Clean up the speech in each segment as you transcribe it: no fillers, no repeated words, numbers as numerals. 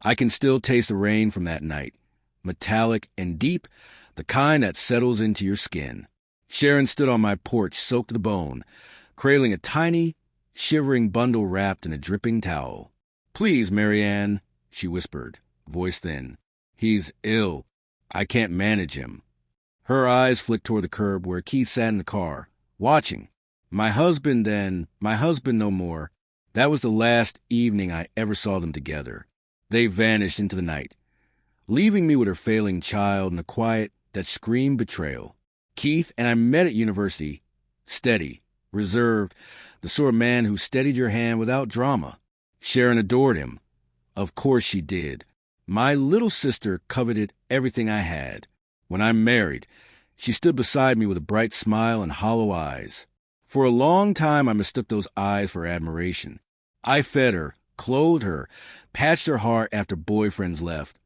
I can still taste the rain from that night, metallic and deep, the kind that settles into your skin. Sharon stood on my porch, soaked to the bone, cradling a tiny, shivering bundle wrapped in a dripping towel. "Please, Marianne," she whispered, voice thin. "He's ill. I can't manage him." Her eyes flicked toward the curb where Keith sat in the car, watching. My husband no more. That was the last evening I ever saw them together. They vanished into the night, leaving me with her failing child and a quiet that screamed betrayal. Keith and I met at university, steady, reserved, the sort of man who steadied your hand without drama. Sharon adored him. Of course she did. My little sister coveted everything I had. When I married, she stood beside me with a bright smile and hollow eyes. For a long time I mistook those eyes for admiration. I fed her, clothed her, patched her heart after boyfriends left.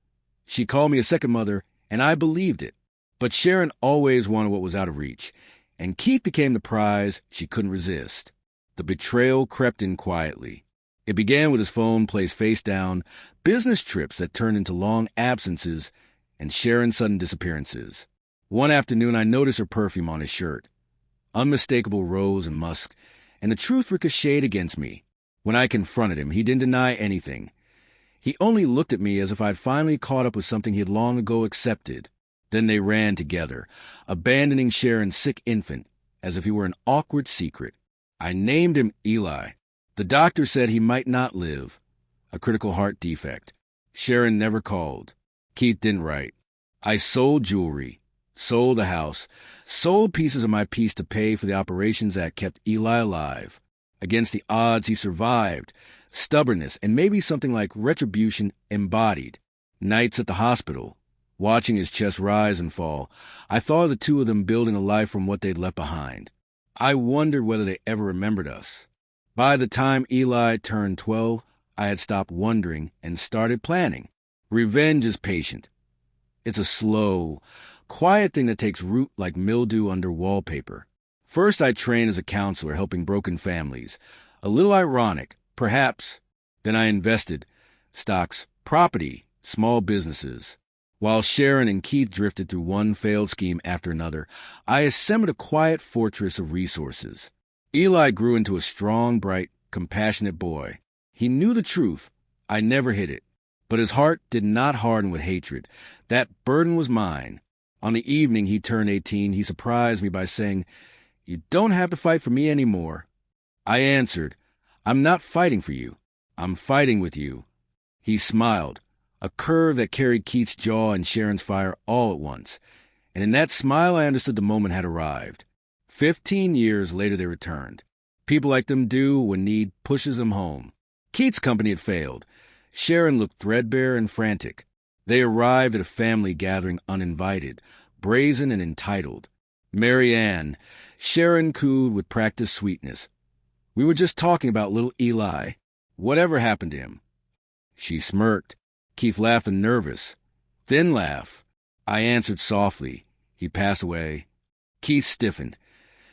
She called me a second mother, and I believed it. But Sharon always wanted what was out of reach, and Keith became the prize she couldn't resist. The betrayal crept in quietly. It began with his phone placed face down, business trips that turned into long absences, and Sharon's sudden disappearances. One afternoon I noticed her perfume on his shirt. Unmistakable rose and musk, and the truth ricocheted against me. When I confronted him, he didn't deny anything. He only looked at me as if I'd finally caught up with something he had long ago accepted. Then they ran together, abandoning Sharon's sick infant as if he were an awkward secret. I named him Eli. The doctor said he might not live, a critical heart defect. Sharon never called. Keith didn't write. I sold jewelry, sold a house, sold pieces of my piece to pay for the operations that kept Eli alive. Against the odds, he survived. Stubbornness and maybe something like retribution embodied. Nights at the hospital, watching his chest rise and fall, I thought of the two of them building a life from what they'd left behind. I wondered whether they ever remembered us. By the time Eli turned 12, I had stopped wondering and started planning. Revenge is patient. It's a slow, quiet thing that takes root like mildew under wallpaper. First, I trained as a counselor helping broken families. A little ironic, perhaps. Then I invested. Stocks, property, small businesses. While Sharon and Keith drifted through one failed scheme after another, I assembled a quiet fortress of resources. Eli grew into a strong, bright, compassionate boy. He knew the truth. I never hid it. But his heart did not harden with hatred. That burden was mine. On the evening he turned 18, he surprised me by saying, "You don't have to fight for me anymore." I answered, "I'm not fighting for you. I'm fighting with you." He smiled, a curve that carried Keith's jaw and Sharon's fire all at once. And in that smile I understood the moment had arrived. 15 years later they returned. People like them do when need pushes them home. Keith's company had failed. Sharon looked threadbare and frantic. They arrived at a family gathering uninvited, brazen and entitled. Marianne, Sharon cooed with practiced sweetness. "We were just talking about little Eli. Whatever happened to him?" She smirked. Keith laughed a nervous, thin laugh. I answered softly, "He passed away." Keith stiffened.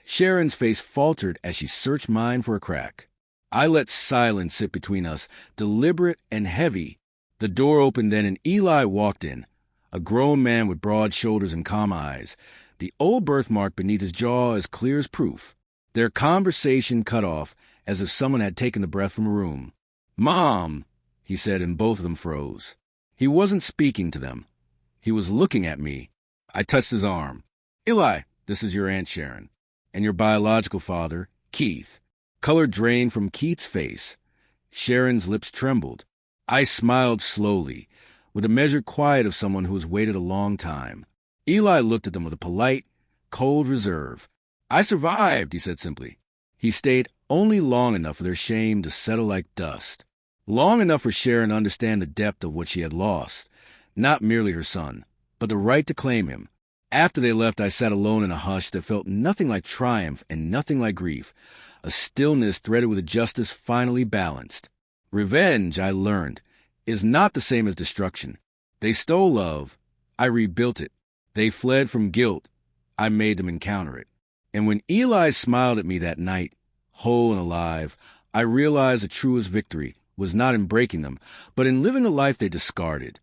Sharon's face faltered as she searched mine for a crack. I let silence sit between us, deliberate and heavy. The door opened then, and Eli walked in, a grown man with broad shoulders and calm eyes, the old birthmark beneath his jaw as clear as proof. Their conversation cut off, as if someone had taken the breath from a room. "Mom," he said, and both of them froze. He wasn't speaking to them. He was looking at me. I touched his arm. "Eli, this is your Aunt Sharon. And your biological father, Keith." Color drained from Keith's face. Sharon's lips trembled. I smiled slowly, with the measured quiet of someone who has waited a long time. Eli looked at them with a polite, cold reserve. "I survived," he said simply. He stayed only long enough for their shame to settle like dust. Long enough for Sharon to understand the depth of what she had lost. Not merely her son, but the right to claim him. After they left, I sat alone in a hush that felt nothing like triumph and nothing like grief, a stillness threaded with a justice finally balanced. Revenge, I learned, is not the same as destruction. They stole love. I rebuilt it. They fled from guilt. I made them encounter it. And when Eli smiled at me that night, whole and alive, I realized the truest victory was not in breaking them, but in living the life they discarded.